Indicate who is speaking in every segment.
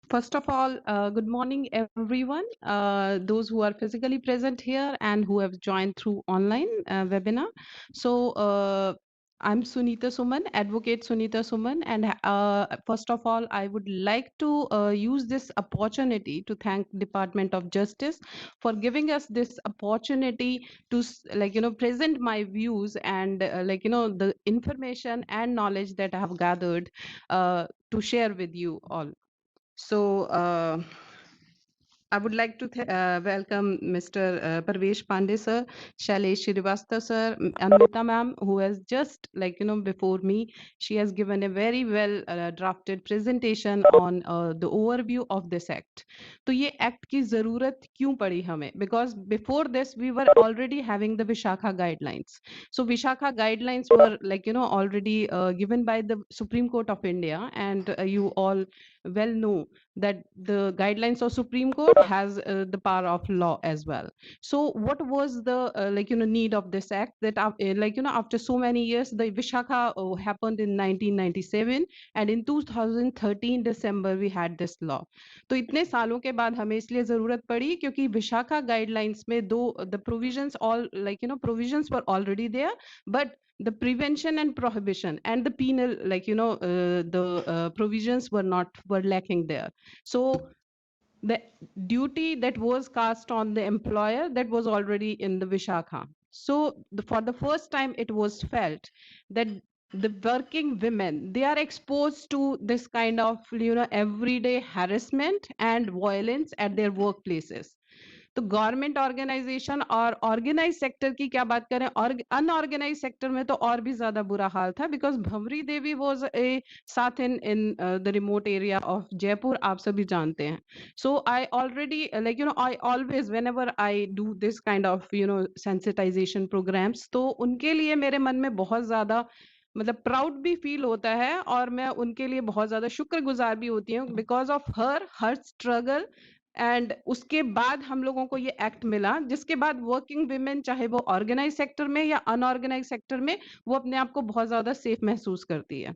Speaker 1: First of all, good morning, everyone. Those who are physically present here and who have joined through online webinar. I'm Sunita Suman, Advocate Sunita Suman, and first of all, I would like to use this opportunity to thank Department of Justice for giving us this opportunity to, present my views and, the information and knowledge that I have gathered to share with you all. So, I would like to welcome Mr. Parvesh Pandey sir, Shailesh Shrivastava sir, Amrita ma'am, who has just before me, she has given a very well drafted presentation on the overview of this act. तो ये act की जरूरत क्यों पड़ी हमें? Because before this we were already having the Vishakha guidelines. So Vishakha guidelines were already given by the Supreme Court of India, and you all well know that the guidelines of Supreme Court has the power of law as well. So what was the need of this act? That after so many years, the Vishakha happened in 1997, and in 2013 December we had this law. तो इतने सालों के बाद हमें इसलिए जरूरत पड़ी क्योंकि विशाखा गाइडलाइंस में दो the provisions all provisions were already there, but the prevention and prohibition and the penal the provisions were lacking there. So the duty that was cast on the employer, that was already in the Vishakha. So for the first time it was felt that the working women, they are exposed to this kind of everyday harassment and violence at their workplaces. तो government organisation और organise sector की क्या बात करें, और unorganised sector में तो और भी ज्यादा बुरा हाल था, because Bhanwari Devi was a साथ in the remote area of Jaipur, आप सभी जानते हैं. So I already I always whenever I do this kind of sensitisation programs, तो उनके लिए मेरे मन में बहुत ज्यादा मतलब प्राउड भी फील होता है, और मैं उनके लिए बहुत ज्यादा शुक्रगुजार भी होती हूँ because of her struggle. And उसके बाद हम लोगों को ये एक्ट मिला, जिसके बाद वर्किंग विमेन चाहे वो ऑर्गेनाइज सेक्टर में या अनऑर्गेनाइज सेक्टर में, वो अपने आप को बहुत ज्यादा सेफ महसूस करती है.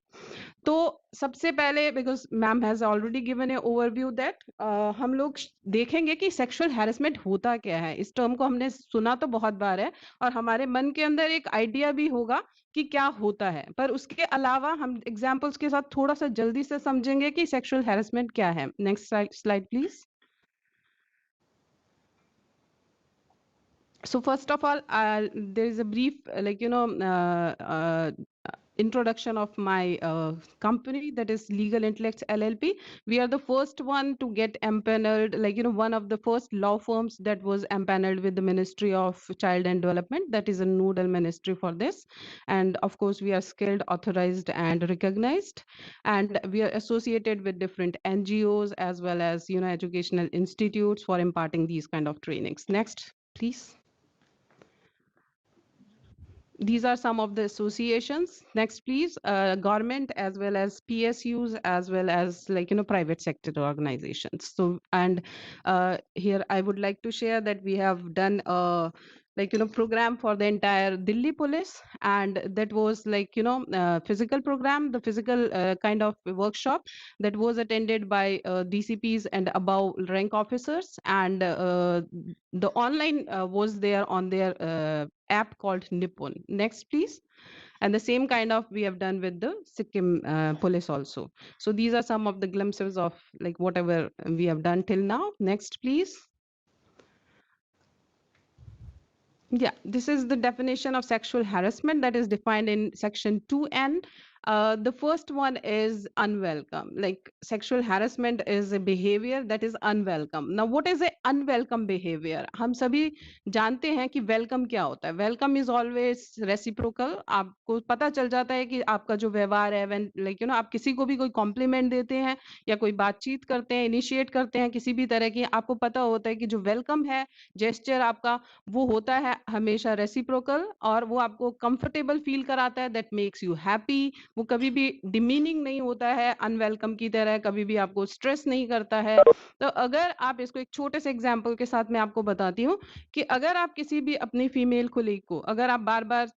Speaker 1: तो सबसे पहले, because ma'am has already given A overview that, हम लोग देखेंगे कि सेक्सुअल हैरेसमेंट होता क्या है. इस टर्म को हमने सुना तो बहुत बार है, और हमारे मन के अंदर एक आइडिया भी होगा कि क्या होता है, पर उसके अलावा हम एग्जाम्पल्स के साथ थोड़ा सा जल्दी से समझेंगे कि सेक्सुअल हैरेसमेंट क्या है. Next slide please. So first of all, there is a brief introduction of my company, that is Legal Intellects LLP. We are the first one to get empaneled, one of the first law firms that was empaneled with the Ministry of Child and Development, that is a nodal ministry for this. And of course we are skilled, authorized and recognized, and we are associated with different NGOs as well as educational institutes for imparting these kind of trainings. Next please. These are some of the associations. Next please. Government as well as PSUs as well as private sector organizations. So, and here I would like to share that we have done a program for the entire Delhi police, and that was physical program, the physical kind of workshop that was attended by DCPs and above rank officers, and the online was there on their app called Nippon. Next please. And the same kind of we have done with the Sikkim police also. So these are some of the glimpses of whatever we have done till now. Next please. Yeah, this is the definition of sexual harassment that is defined in section 2N. The first one is unwelcome. Like sexual harassment is a behavior that is unwelcome. Now, what is a unwelcome behavior? हम सभी जानते हैं कि welcome क्या होता है. Welcome is always reciprocal. आपको पता चल जाता है कि आपका जो व्यवहार है, when आप किसी को भी कोई compliment देते हैं या कोई बातचीत करते हैं, initiate करते हैं किसी भी तरह की, आपको पता होता है कि जो welcome है, gesture आपका, वो होता है हमेशा रेसिप्रोकल, और वो आपको कंफर्टेबल फील कराता है, दैट मेक्स यू हैप्पी. वो कभी भी डिमीनिंग नहीं होता है अनवेलकम की तरह, कभी भी आपको स्ट्रेस नहीं करता है. तो अगर आप इसको एक छोटे से एग्जांपल के साथ मैं आपको बताती हूँ कि अगर आप किसी भी अपनी फीमेल कोलीग को अगर आप बार बार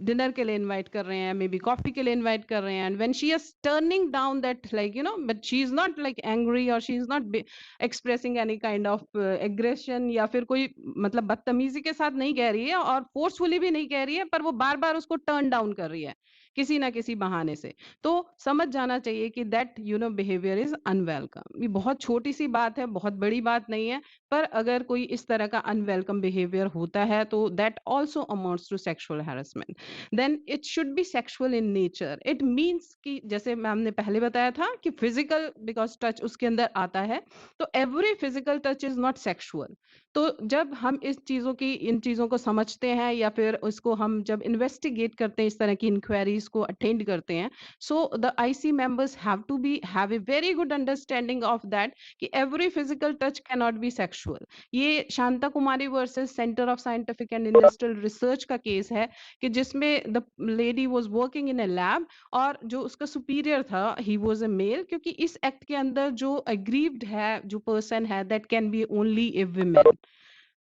Speaker 1: डिनर के लिए इनवाइट कर रहे हैं, मे बी कॉफी के लिए इनवाइट कर रहे हैं, and when she is turning down that, like you know, but she is not like angry और she is not expressing any kind of aggression, या फिर कोई मतलब बदतमीजी के साथ नहीं कह रही है और फोर्सफुली भी नहीं कह रही है, पर वो बार बार उसको टर्न डाउन कर रही है किसी ना किसी बहाने से, तो समझ जाना चाहिए कि that you know behaviour is unwelcome. ये बहुत छोटी सी बात है, बहुत बड़ी बात नहीं है, पर अगर कोई इस तरह का अनवेलकम बिहेवियर होता है तो that also amounts to sexual harassment. Then it should be sexual in nature. It means कि जैसे मैम ने पहले बताया था कि फिजिकल, बिकॉज टच उसके अंदर आता है, तो every physical touch is not sexual. तो जब हम इस चीजों की इन चीजों को समझते हैं या फिर उसको हम जब इन्वेस्टिगेट करते हैं, इस तरह की इंक्वायरीज को अटेंड करते हैं, so the IC members have to be have a very good understanding of that कि every physical touch can not be sexual. ये Shanta Kumari versus Centre of Scientific and Industrial Research का केस है कि जिसमें the lady was working in a lab और जो उसका superior था ही वाज अ मेल, क्योंकि इस एक्ट के अंदर जो अग्रीव्ड है, जो पर्सन है, that can be only a women,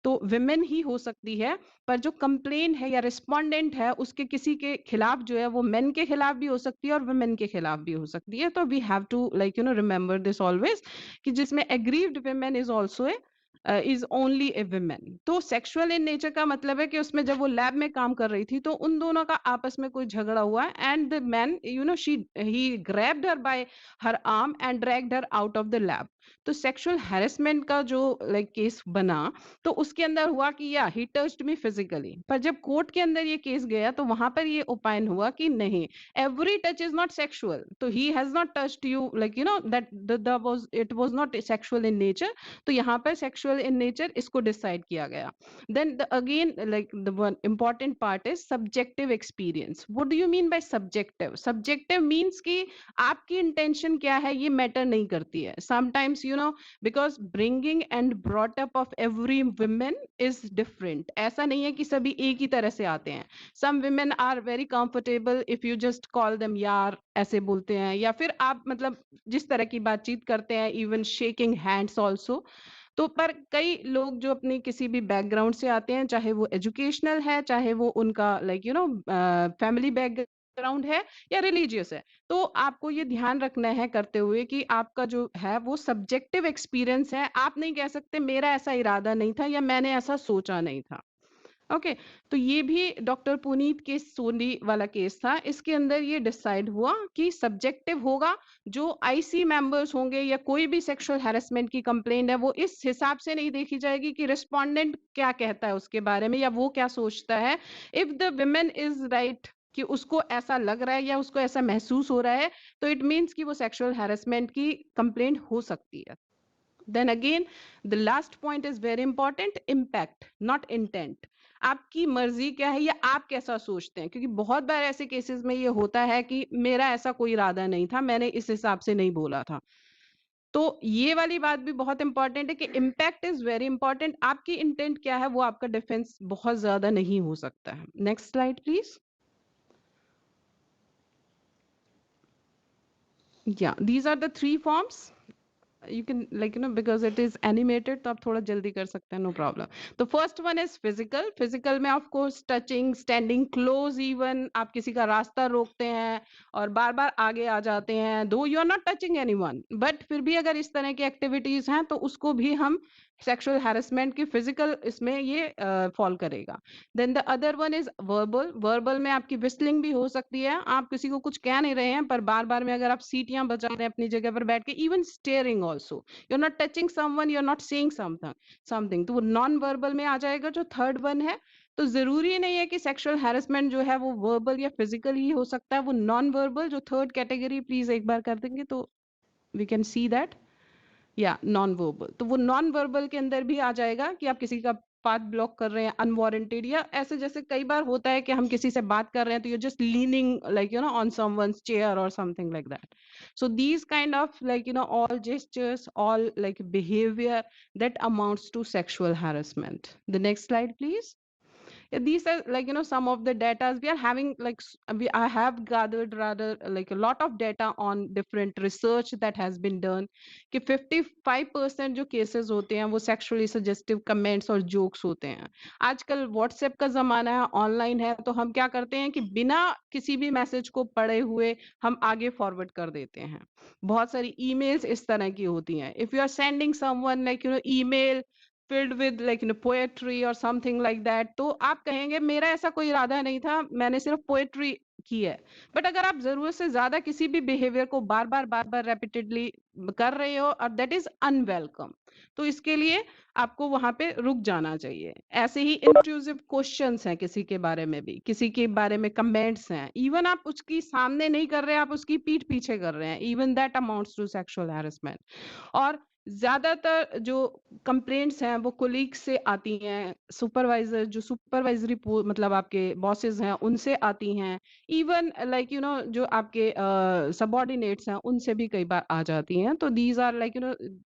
Speaker 1: तो विमेन ही हो सकती है। पर जो कंप्लेन है या रिस्पोंडेंट है उसके किसी के खिलाफ जो है वो मेन के खिलाफ भी हो सकती है और वुमेन के खिलाफ भी हो सकती है। तो we have to like you know remember this always कि जिसमें aggrieved women is also a is only a women. तो सेक्सुअल इन नेचर का मतलब है कि उसमें जब वो लैब में काम कर रही थी तो उन दोनों का आपस में कोई झगड़ा हुआ and the man you know she he grabbed her by her arm and dragged her out of the lab. तो सेक्सुअल हैरेसमेंट का जो लाइक केस बना तो उसके अंदर हुआ कि या ही टच्ड मी फिजिकली, पर जब कोर्ट के अंदर ये केस गया तो वहां पर ये ओपाइन हुआ कि नहीं, every touch is not sexual, तो he has not touched you like you know that the was it was not sexual in nature. तो यहाँ पर सेक्सुअल इन नेचर इसको डिसाइड किया गया। Then again like the one important part is subjective experience. What do you mean by subjective? Subjective means कि आपकी intention क्या है ये मैटर नहीं करती है sometimes, you know, because bringing and brought up of every women is different. ऐसा नहीं है कि सभी एक ही तरह से आते हैं। Some women are very comfortable if you just call them यार, ऐसे बोलते हैं, या फिर आप मतलब जिस तरह की बातचीत करते हैं, इवन शेकिंग हैंड्स ऑल्सो। तो पर कई लोग जो अपनी किसी भी बैकग्राउंड से आते हैं, चाहे वो एजुकेशनल है, चाहे वो उनका like you no family background है या रिलीजियस है, तो आपको ये ध्यान रखना है करते हुए कि आपका जो है वो सब्जेक्टिव एक्सपीरियंस है। आप नहीं कह सकते मेरा ऐसा इरादा नहीं था या मैंने ऐसा सोचा नहीं था। ओके, तो ये भी डॉक्टर पुनीत के सोनी वाला केस था, इसके अंदर ये डिसाइड हुआ कि सब्जेक्टिव होगा। जो आईसी मेंबर्स होंगे या कोई भी सेक्सुअल हैरेसमेंट की कंप्लेंट है वो इस हिसाब से नहीं देखी जाएगी कि रिस्पोंडेंट क्या कहता है उसके बारे में या वो क्या सोचता है। If the women is right कि उसको ऐसा लग रहा है या उसको ऐसा महसूस हो रहा है, तो इट मीन्स कि वो सेक्सुअल हैरेसमेंट की कंप्लेंट हो सकती है। then again the last point is very important, impact not intent। आपकी मर्जी क्या है या आप कैसा सोचते हैं, क्योंकि बहुत बार ऐसे केसेस में ये होता है कि मेरा ऐसा कोई इरादा नहीं था, मैंने इस हिसाब से नहीं बोला था। तो ये वाली बात भी बहुत इंपॉर्टेंट है कि इम्पैक्ट इज वेरी इंपॉर्टेंट। आपकी इंटेंट क्या है वो आपका डिफेंस बहुत ज्यादा नहीं हो सकता है। Next slide please. या these are the three forms. you can like you know because it is animated तो आप थोड़ा जल्दी कर सकते हैं, no problem। तो first one is physical। physical में of course touching, standing close, even आप किसी का रास्ता रोकते हैं और बार बार आगे आ जाते हैं, though you are not touching anyone, but फिर भी अगर इस तरह की एक्टिविटीज हैं तो उसको भी हम सेक्सुअल हैरेसमेंट की फिजिकल इसमें ये फॉल करेगा। Then the other one is verbal. Verbal में आपकी विस्लिंग भी हो सकती है, आप किसी को कुछ कह नहीं रहे हैं पर बार बार में अगर आप सीटियां बजा रहे हैं अपनी जगह पर बैठ के, even staring also, you are not touching someone, you are not saying something, तो वो नॉन वर्बल में आ जाएगा जो थर्ड वन है। तो जरूरी नहीं है कि सेक्सुअल हैरेसमेंट जो है वो वर्बल या फिजिकल ही हो सकता है, वो नॉन वर्बल जो थर्ड कैटेगरी प्लीज एक बार कर देंगे तो वी कैन सी दैट। या नॉन वर्बल, तो वो नॉन वर्बल के अंदर भी आ जाएगा कि आप किसी का पाथ ब्लॉक कर रहे हैं अनवारंटेड, या ऐसे जैसे कई बार होता है कि हम किसी से बात कर रहे हैं तो you just leaning like you know on someone's chair और something like that. so these kind of like you know all gestures, all like behavior that amounts to sexual harassment। The next slide please। these are like some of the data we are having, like I have gathered rather like a lot of data on different research that has been done कि 55% जो cases होते हैं वो sexually suggestive comments और jokes होते हैं। आजकल WhatsApp का जमाना है, ऑनलाइन है, तो हम क्या करते हैं कि बिना किसी भी मैसेज को पढ़े हुए हम आगे फॉरवर्ड कर देते हैं। बहुत सारी ईमेल्स इस तरह की होती हैं। If you are sending someone like email filled with like poetry or something like that, तो आप कहेंगे मेरा ऐसा कोई इरादा नहीं था, मैंने सिर्फ पोएट्री की है। बट अगर आप जरूरत से ज्यादा किसी भी बिहेवियर को बार बार रेपिटेडली कर रहे हो और दैट इज अनवेलकम, तो इसके लिए आपको वहां पे रुक जाना चाहिए। ऐसे ही इंट्रूसिव क्वेश्चंस हैं किसी के बारे में भी, किसी के बारे में कमेंट्स हैं, इवन आप उसकी सामने नहीं कर रहे हैं, आप उसकी पीठ पीछे कर रहे हैं, even that amounts to sexual harassment. और ज्यादातर जो कंप्लेंट्स हैं वो कोलीग से आती हैं, सुपरवाइजर जो सुपरवाइजरी मतलब आपके बॉसेस हैं उनसे आती हैं, इवन लाइक जो आपके सबऑर्डिनेट्स हैं उनसे भी कई बार आ जाती हैं। तो these are like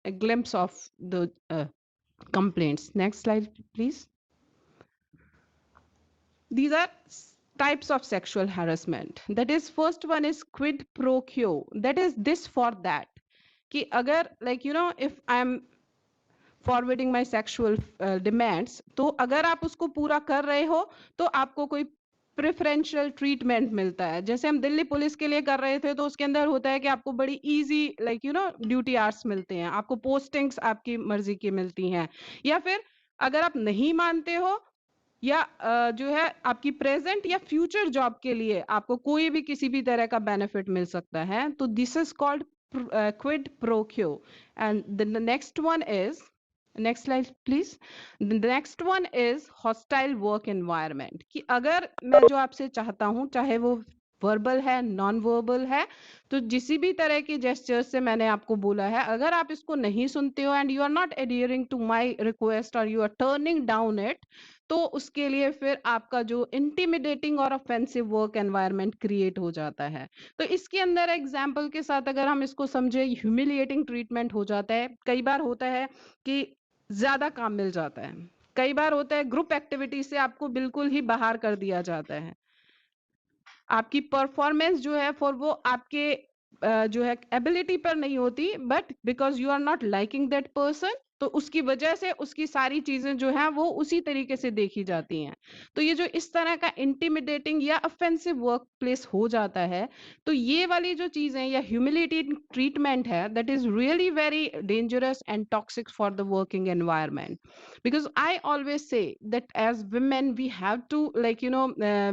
Speaker 1: glimpse of the complaints. Next slide, please. These are types of sexual harassment. That is, first one is quid pro quo. That is this for that. कि अगर like if I'm forwarding my sexual demands, तो अगर आप उसको पूरा कर रहे हो तो आपको कोई प्रेफरेंशियल ट्रीटमेंट मिलता है। जैसे हम दिल्ली पुलिस के लिए कर रहे थे, तो उसके अंदर होता है कि आपको बड़ी इजी लाइक ड्यूटी आवर्स मिलते हैं, आपको पोस्टिंग्स आपकी मर्जी की मिलती हैं। या फिर अगर आप नहीं मानते हो या जो है आपकी प्रेजेंट या फ्यूचर जॉब के लिए आपको कोई भी किसी भी तरह का बेनिफिट मिल सकता है, तो this is called quid pro क्यो। And the next one is, next slide please. The next one is hostile work environment. कि अगर मैं जो आपसे चाहता हूं, चाहे वो वर्बल है, नॉन वर्बल है, तो जिसी भी तरह की जेस्चर्स से मैंने आपको बोला है, अगर आप इसको नहीं सुनते हो and you are not adhering to my request और you are turning down it, तो उसके लिए फिर आपका जो इंटिमिडेटिंग और ऑफेंसिव वर्क एनवायरनमेंट क्रिएट हो जाता है। तो इसके अंदर एग्जाम्पल के साथ अगर हम इसको समझे, ह्यूमिलिएटिंग ट्रीटमेंट हो जाता है। कई बार होता है कि ज्यादा काम मिल जाता है, कई बार होता है ग्रुप एक्टिविटी से आपको बिल्कुल ही बाहर कर दिया जाता है, आपकी परफॉर्मेंस जो है फॉर वो आपके जो है एबिलिटी पर नहीं होती, but because you are not liking that person, तो उसकी वजह से उसकी सारी चीजें जो है वो उसी तरीके से देखी जाती हैं। तो ये जो इस तरह का इंटिमिडेटिंग या ऑफेंसिव वर्क प्लेस हो जाता है, तो ये वाली जो चीजें या ह्यूमिलिएटिंग ट्रीटमेंट है, that is really very dangerous and toxic for the working environment. Because I always say that as women we have to like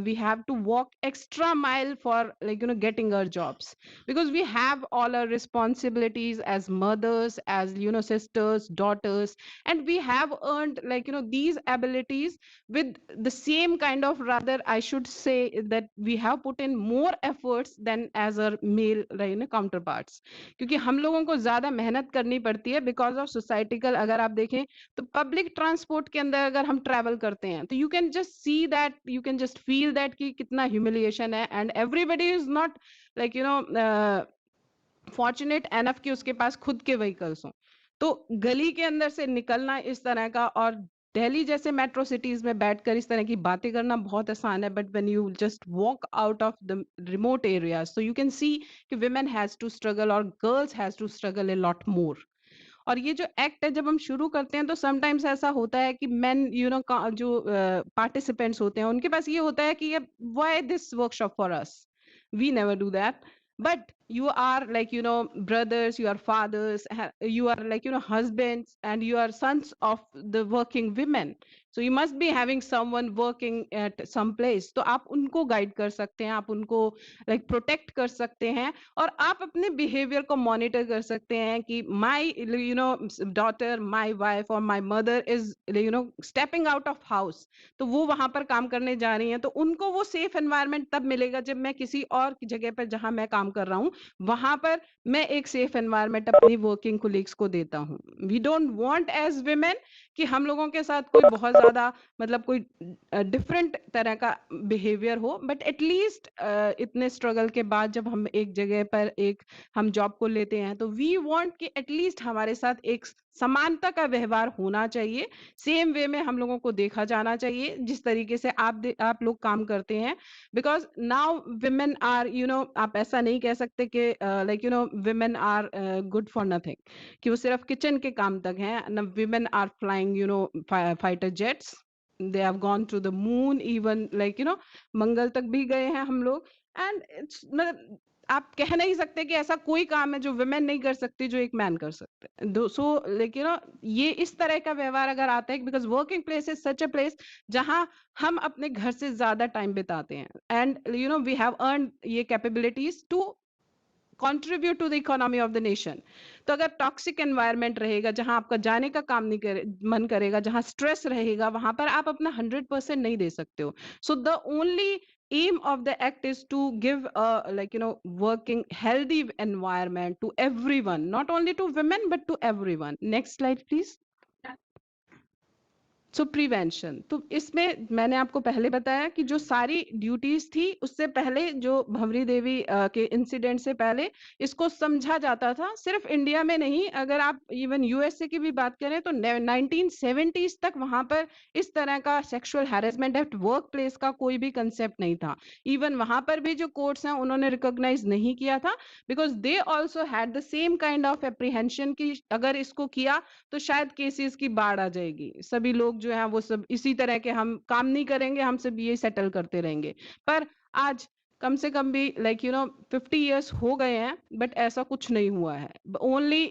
Speaker 1: we have to walk extra mile for like getting our jobs, because we have all our responsibilities as mothers, as sisters, daughters, and we have earned like these abilities with the same kind of, rather I should say that we have put in more efforts than as our male like, counterparts, क्योंकि हम लोगों को ज्यादा मेहनत करनी पड़ती है because of societal. अगर आप देखें तो पब्लिक ट्रांसपोर्ट के अंदर अगर हम ट्रैवल करते हैं, तो you can just see that, you can just feel that कि कितना ह्यूमिलिएशन है, and everybody is not like fortunate enough कि उसके पास खुद के व्हीकल्स हों। तो गली के अंदर से निकलना इस तरह का, और दिल्ली जैसे मेट्रो सिटीज में बैठकर इस तरह की बातें करना बहुत आसान है, but when you just walk out of the remote areas, so you can see कि विमेन हैज टू स्ट्रगल और girls has to struggle a lot more. और ये जो एक्ट है जब हम शुरू करते हैं, तो समटाइम्स ऐसा होता है कि मेन जो पार्टिसिपेंट्स होते हैं उनके पास ये होता है कि why this workshop for us, we never do that, but you are like brothers, you are fathers, you are like husbands, and you are sons of the working women, so you must be having someone working at some place, तो आप उनको guide कर सकते हैं, आप उनको like protect कर सकते हैं, और आप अपने बिहेवियर को मॉनिटर कर सकते हैं कि माय डॉटर, माय वाइफ और my mother is stepping out of house, तो वो वहां पर काम करने जा रही हैं, तो उनको वो सेफ एनवायरनमेंट तब मिलेगा जब मैं किसी और जगह पर जहां मैं काम कर रहा हूं वहां पर मैं एक सेफ एनवायरनमेंट अपनी वर्किंग कोलीग्स को देता हूँ। We don't want as women कि हम लोगों के साथ कोई बहुत ज्यादा मतलब कोई डिफरेंट तरह का बिहेवियर हो, बट एटलीस्ट इतने स्ट्रगल के बाद जब हम एक जगह पर एक हम जॉब को लेते हैं तो वी वांट कि एटलीस्ट हमारे साथ एक समानता का व्यवहार होना चाहिए, सेम वे में हम लोगों को देखा जाना चाहिए जिस तरीके से आप लोग काम करते हैं। बिकॉज नाउ विमेन आर आप ऐसा नहीं कह सकते कि like women are good for nothing, कि वो सिर्फ किचन के काम तक हैं। न women are flying fighter jets, they have gone to the moon, even like Mangal तक भी गए हैं हम लोग। एंड इट्स मतलब आप कह नहीं सकते कि ऐसा कोई काम है जो वुमेन नहीं कर सकती जो एक मैन कर सकते हैं। दो सो लाइक ये इस तरह का व्यवहार अगर आता है, because working place is such a place जहां हम अपने घर से ज्यादा टाइम बिताते हैं एंड वी हैव अर्न ये capabilities to contribute to the economy of the nation. तो अगर टॉक्सिक एनवायरनमेंट रहेगा जहां आपका जाने का काम नहीं करे मन करेगा, जहां स्ट्रेस रहेगा, वहां पर आप अपना 100% नहीं दे सकते हो। So the only aim of the act is to give a working healthy environment to everyone, not only to women but to everyone. Next slide please. So prevention, तो इसमें मैंने आपको पहले बताया कि जो सारी ड्यूटीज थी उससे पहले जो भंवरी देवी के इंसिडेंट से पहले इसको समझा जाता था। सिर्फ इंडिया में नहीं, अगर आप इवन यूएसए की भी बात करें तो 1970s तक वहां पर इस तरह का sexual harassment at work place का कोई भी कंसेप्ट नहीं था। इवन वहां पर भी जो कोर्ट्स हैं उन्होंने रिकॉग्नाइज नहीं किया था, because they also had the same kind of apprehension की अगर इसको किया तो शायद केसेस की बाढ़ आ जाएगी, सभी लोग जो है वो सब इसी तरह के हम काम नहीं करेंगे, हम सब ये सेटल करते रहेंगे। पर आज कम से कम भी 50 years हो गए हैं, बट ऐसा कुछ नहीं हुआ है। ओनली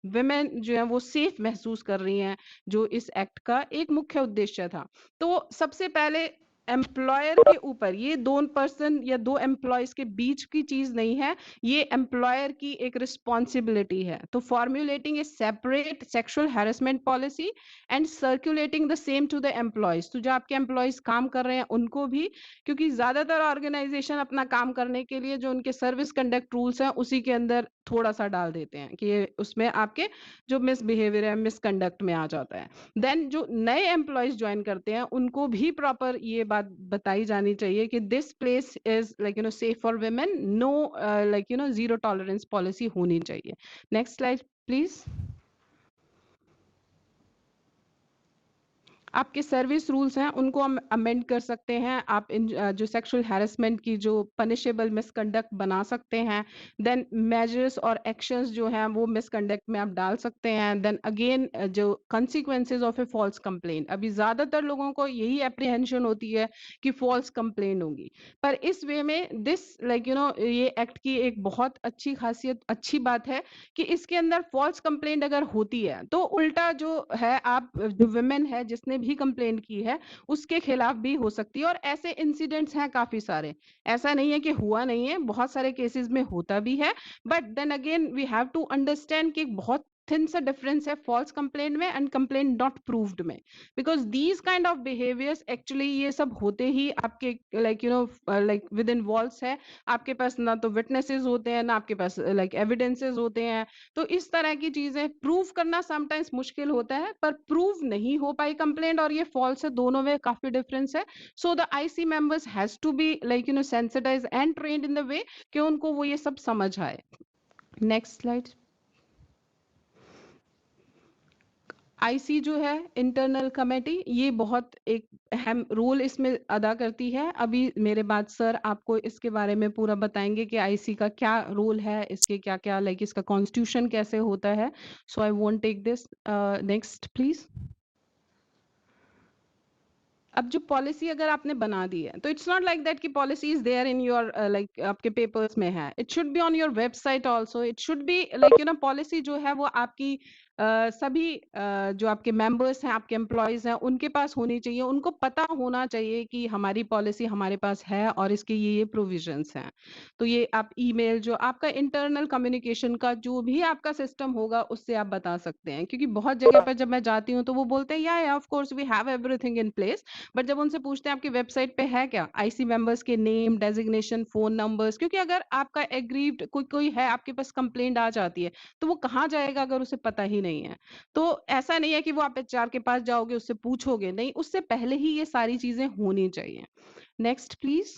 Speaker 1: women जो है वो सेफ महसूस कर रही हैं, जो इस एक्ट का एक मुख्य उद्देश्य था। तो सबसे पहले एम्प्लॉयर के ऊपर, ये दो पर्सन या दो एम्प्लॉयज के बीच की चीज नहीं है, ये एम्प्लॉयर की एक रिस्पॉन्सिबिलिटी है। तो formulating a separate sexual harassment policy and circulating the same to the employees, तो जो आपके एम्प्लॉयज काम कर रहे हैं उनको भी, क्योंकि ज्यादातर ऑर्गेनाइजेशन अपना काम करने के लिए जो उनके सर्विस कंडक्ट रूल्स हैं उसी के अंदर थोड़ा सा डाल देते हैं कि ये उसमें आपके जो मिसबिहेवियर है मिसकंडक्ट में आ जाता है। देन जो नए एम्प्लॉयज ज्वाइन करते हैं उनको भी प्रॉपर ये बात बताई जानी चाहिए कि this place is safe for women, no zero tolerance policy होनी चाहिए। Next slide please. आपके सर्विस रूल्स हैं उनको हम अमेंड कर सकते हैं, आप इन जो सेक्सुअल हैरेसमेंट की जो पनिशेबल मिसकंडक्ट बना सकते हैं। देन मेजर्स और एक्शंस जो हैं वो मिसकंडक्ट में आप डाल सकते हैं। देन अगेन जो consequences of a false complaint, अभी ज्यादातर लोगों को यही एप्रीहेंशन होती है कि फॉल्स कंप्लेन होगी, पर इस वे में दिस ये एक्ट की एक बहुत अच्छी खासियत अच्छी बात है कि इसके अंदर फॉल्स कंप्लेंट अगर होती है तो उल्टा जो है आप जो वुमेन है जिसने भी कंप्लेंट की है उसके खिलाफ भी हो सकती है। और ऐसे इंसिडेंट्स हैं काफी सारे, ऐसा नहीं है कि हुआ नहीं है, बहुत सारे केसेस में होता भी है। But then again we have to understand कि बहुत थिन सा डिफरेंस है फॉल्स कंप्लेंट में एंड कंप्लेंट नॉट प्रूव्ड में, because these kind of behaviours actually ये सब होते ही आपके लाइक विद इन वॉल्स है। आपके पास ना तो विटनेसेस होते हैं ना आपके पास एविडेंसेस होते हैं। तो इस तरह की चीजें प्रूव करना समटाइम्स मुश्किल होता है, पर प्रूव नहीं हो पाई कंप्लेंट और ये फॉल्स है, दोनों में काफी डिफरेंस है। So the IC members has to be sensitise and trained in the way कि उनको वो ये सब समझ आए। Next slide. आईसी जो है इंटरनल कमेटी, ये बहुत एक अहम रोल इसमें अदा करती है। अभी मेरे बाद सर आपको इसके बारे में पूरा बताएंगे कि आईसी का क्या रोल है, इसके क्या क्या इसका कॉन्स्टिट्यूशन कैसे होता है। So I won't take this. Next please. अब जो पॉलिसी अगर आपने बना दी है तो इट्स नॉट लाइक दैट कि policy is there in your आपके पेपर्स में है, it should be on your website also, it should be policy जो है वो आपकी सभी जो आपके मेंबर्स हैं, आपके एम्प्लॉइज हैं, उनके पास होनी चाहिए। उनको पता होना चाहिए कि हमारी पॉलिसी हमारे पास है और इसके ये प्रोविजंस हैं। तो ये आप ईमेल, जो आपका इंटरनल कम्युनिकेशन का जो भी आपका सिस्टम होगा, उससे आप बता सकते हैं। क्योंकि बहुत जगह पर जब मैं जाती हूँ तो वो बोलते हैं या of course we have everything in place, but जब उनसे पूछते हैं आपकी वेबसाइट पे है क्या, आईसी मेंबर्स के नेम, डेजिग्नेशन, फोन नंबर्स, क्योंकि अगर आपका एग्रीव्ड कोई कोई है, आपके पास कंप्लेंट आ जाती है, तो वो कहाँ जाएगा अगर उसे पता ही नहीं है। तो ऐसा नहीं है कि वो आप एचआर के पास जाओगे, उससे पूछोगे, नहीं, उससे पहले ही ये सारी चीजें होनी चाहिए। Next please.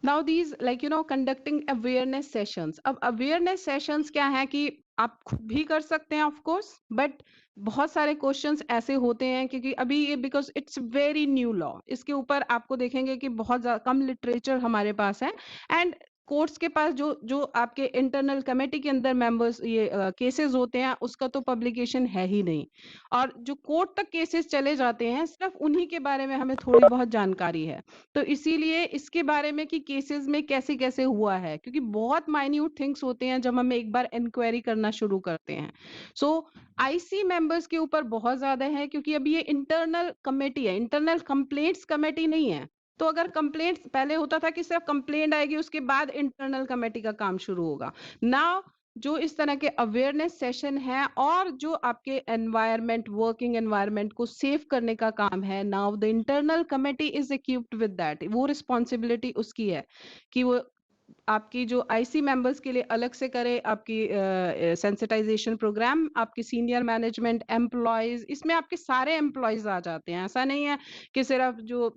Speaker 1: Now these conducting awareness sessions. अब अवेयरनेस सेशंस क्या है कि आप खुद भी कर सकते हैं ऑफ कोर्स, बट बहुत सारे क्वेश्चंस ऐसे होते हैं क्योंकि अभी ये because it's very new law, इसके ऊपर आपको देखेंगे कि बहुत कम लिटरेचर हमारे पास है। एंड कोर्ट्स के पास जो जो आपके इंटरनल कमेटी के अंदर मेंबर्स ये केसेस होते हैं, उसका तो पब्लिकेशन है ही नहीं। और जो कोर्ट तक केसेस चले जाते हैं, सिर्फ उन्हीं के बारे में हमें थोड़ी बहुत जानकारी है। तो इसीलिए इसके बारे में कि केसेस में कैसे कैसे हुआ है, क्योंकि बहुत माइन्यूट थिंग्स होते हैं जब हम एक बार इंक्वायरी करना शुरू करते हैं। सो आईसी मेंबर्स के ऊपर बहुत ज्यादा है, क्योंकि अभी ये इंटरनल कमेटी है, इंटरनल कंप्लेंट्स कमेटी नहीं है। तो अगर कंप्लेंट पहले होता था कि सिर्फ कंप्लेंट आएगी, उसके बाद इंटरनल कमेटी का काम शुरू होगा। नाउ जो इस तरह के अवेयरनेस सेशन है और जो आपके एनवायरनमेंट, वर्किंग एनवायरनमेंट को सेव करने का काम है, now the internal committee is equipped with that. वो रिस्पॉन्सिबिलिटी उसकी है कि वो आपकी जो आईसी मेंबर्स के लिए अलग से करे, आपकी सेंसिटाइजेशन प्रोग्राम, आपकी सीनियर मैनेजमेंट, एम्प्लॉयज, इसमें आपके सारे एम्प्लॉयज आ जाते हैं। ऐसा नहीं है कि सिर्फ जो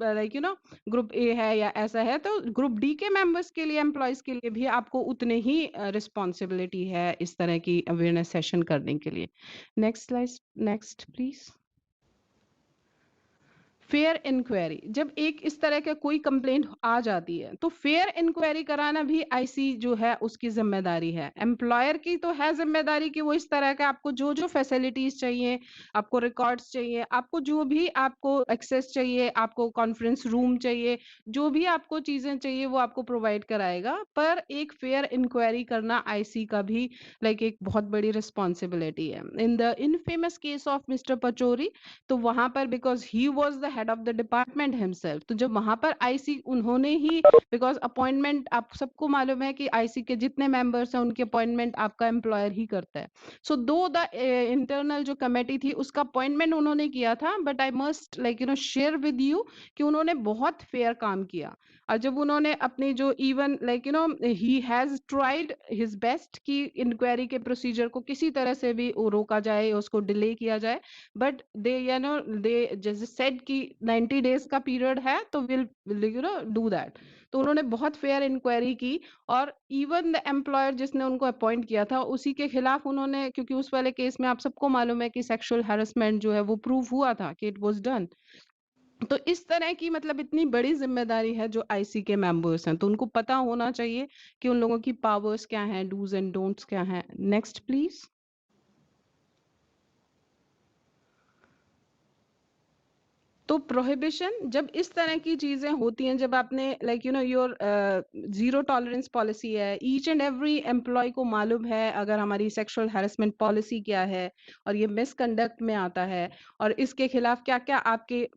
Speaker 1: ग्रुप ए है या ऐसा है। तो ग्रुप डी के मेंबर्स के लिए, एम्प्लॉयज के लिए भी आपको उतने ही रिस्पॉन्सिबिलिटी है इस तरह की अवेयरनेस सेशन करने के लिए। Next slide, next please. Fair inquiry. जब एक इस तरह का कोई कंप्लेंट आ जाती है, तो फेयर इंक्वायरी कराना भी आईसी जो है उसकी जिम्मेदारी है। एम्प्लॉयर की तो है जिम्मेदारी कि वो इस तरह का आपको जो जो फैसिलिटीज चाहिए, आपको रिकॉर्ड्स चाहिए, आपको जो भी आपको एक्सेस चाहिए, आपको कॉन्फ्रेंस रूम चाहिए, जो भी आपको चीजें चाहिए वो आपको प्रोवाइड कराएगा। पर एक फेयर इंक्वायरी करना आईसी का भी एक बहुत बड़ी रिस्पॉन्सिबिलिटी है। In the infamous case of mister Pachauri, तो वहां पर because he was the head of the department himself, तो जब वहां पर आईसी उन्होंने ही, बिकॉज अपॉइंटमेंट आप सबको मालूम है कि आईसी के जितने मेंबर्स हैं उनकी अपॉइंटमेंट आपका एम्प्लॉयर ही करता है। सो दो द इंटरनल जो कमेटी थी उसका अपॉइंटमेंट उन्होंने किया था, but I must share with you कि उन्होंने बहुत फेयर काम किया। और जब उन्होंने अपनी जो even he has tried his best कि इंक्वायरी के प्रोसीजर को किसी तरह से भी रोका जाए, उसको डिले किया जाए, बट दे जैसे सेड कि 90 डेज का पीरियड है तो विल डू दैट। तो उन्होंने बहुत फेयर इंक्वायरी की। और इवन द एम्प्लॉयर जिसने उनको अपॉइंट किया था, उसी के खिलाफ उन्होंने, क्योंकि उस वाले केस में आप सबको मालूम है कि सेक्सुअल हैरेसमेंट जो है वो प्रूव हुआ था कि इट वाज डन। तो इस तरह की इतनी बड़ी जिम्मेदारी है जो आईसी के मेंबर्स हैं, तो उनको पता होना चाहिए कि उन लोगों की पावर्स क्या हैं, डूज एंड डोंट्स क्या हैं। Next please. तो प्रोहिबिशन, जब इस तरह की चीजें होती हैं, जब आपने योर जीरो टॉलरेंस पॉलिसी है, ईच एंड एवरी एम्प्लॉय को मालूम है अगर हमारी सेक्सुअल हैरेसमेंट पॉलिसी क्या है और ये मिसकंडक्ट में आता है, और इसके खिलाफ क्या क्या आपके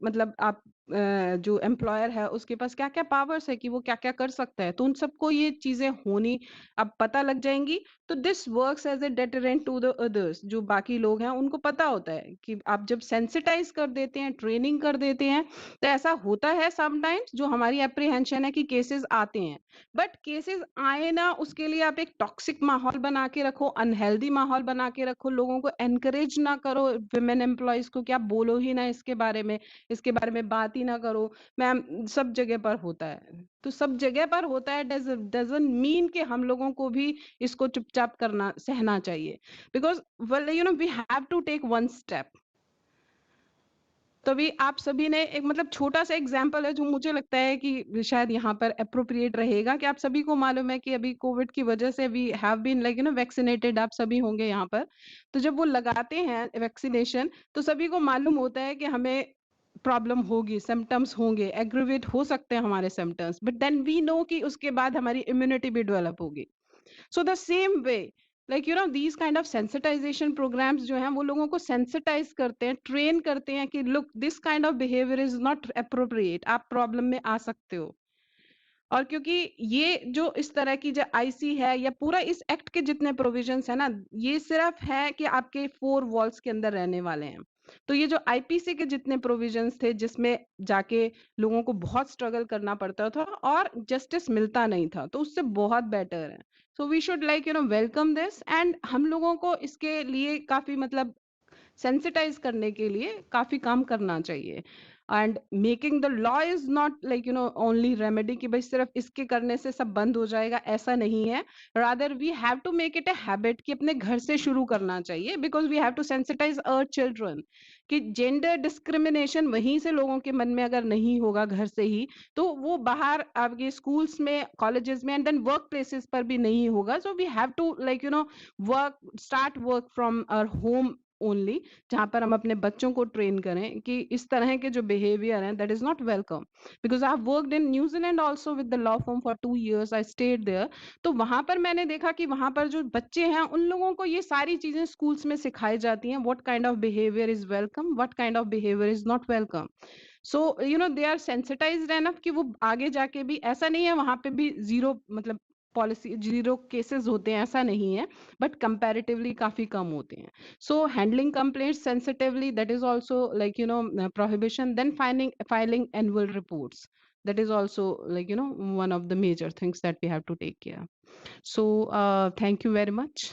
Speaker 1: आप जो एम्प्लॉयर है उसके पास क्या क्या पावर्स है कि वो क्या क्या कर सकता है, तो उन सबको ये चीजें होनी अब पता लग जाएंगी। तो this works as a deterrent to the others. जो बाकी लोग हैं उनको पता होता है कि आप जब सेंसिटाइज कर देते हैं, ट्रेनिंग कर देते हैं, तो ऐसा होता है समटाइम्स, जो हमारी एप्रीहेंशन है कि केसेस आते हैं, बट केसेस आए ना, उसके लिए आप एक टॉक्सिक माहौल बना के रखो, अनहेल्दी माहौल बना के रखो, लोगों को एनकरेज ना करो, विमेन एम्प्लॉयज को क्या बोलो ही ना इसके बारे में, इसके बारे में बात ही ना करो। मैम, सब जगह पर होता है, तो सब जगह पर होता है डजंट मीन कि हम लोगों को भी इसको चुपचाप करना, सहना चाहिए। Because well we have to take one step. तो अभी आप सभी ने एक छोटा सा एग्जाम्पल है जो मुझे लगता है कि शायद यहाँ पर अप्रोप्रिएट रहेगा, कि आप सभी को मालूम है कि अभी कोविड की वजह से वी हैव बीन वैक्सीनेटेड, आप सभी होंगे यहाँ पर। तो जब वो लगाते हैं वैक्सीनेशन, तो सभी को मालूम होता है कि हमें प्रॉब्लम होगी, सिम्टम्स होंगे, एग्रीवेट हो सकते हैं हमारे symptoms, but then we know कि उसके बाद हमारी इम्यूनिटी भी डेवलप होगी। So the same way, these kind of sensitisation programmes जो हैं वो लोगों को सेंसिटाइज करते हैं, ट्रेन करते हैं कि look this kind of behaviour is not appropriate, आप प्रॉब्लम में आ सकते हो। और क्योंकि ये जो इस तरह की जो आईसी है या पूरा इस एक्ट के जितने प्रोविजंस है ना, ये सिर्फ है कि आपके 4 वॉल्स के अंदर रहने वाले हैं। तो ये जो आईपीसी के जितने प्रोविजंस थे जिसमें जाके लोगों को बहुत स्ट्रगल करना पड़ता था और जस्टिस मिलता नहीं था, तो उससे बहुत बेटर है। So we should welcome this, and हम लोगों को इसके लिए काफी सेंसिटाइज करने के लिए काफी काम करना चाहिए। And making the law is not only remedy कि भाई सिर्फ इसके करने से सब बंद हो जाएगा, ऐसा नहीं है। Rather we have to make it a habit कि अपने घर से शुरू करना चाहिए, because we have to sensitise our children कि जेंडर डिस्क्रिमिनेशन वहीं से लोगों के मन में अगर नहीं होगा घर से ही, तो वो बाहर आपके स्कूल्स में, कॉलेजेस में, एंड देन वर्क प्लेसेस पर भी नहीं होगा। So we have to work start work from our home only, जहां पर हम अपने बच्चों को ट्रेन करें कि इस तरह के जो बिहेवियर हैं that is not welcome. Because I have worked in New Zealand also with the law firm for 2 years, I stayed there. तो वहां पर मैंने देखा कि वहां पर जो बच्चे हैं उन लोगों को ये सारी चीजें स्कूल्स में सिखाई जाती हैं, what kind of behaviour is welcome, what kind of behaviour is not welcome. So they are sensitised enough कि वो आगे जाके भी, ऐसा नहीं है वहां पे भी जीरो पॉलिसी जीरो केसेस होते हैं, ऐसा नहीं है, बट कंपैरेटिवली काफी कम होते हैं। So handling complaints sensitively, that is also prohibition. Then filing annual reports, that is also one of the major things that we have to take care. So thank you very much.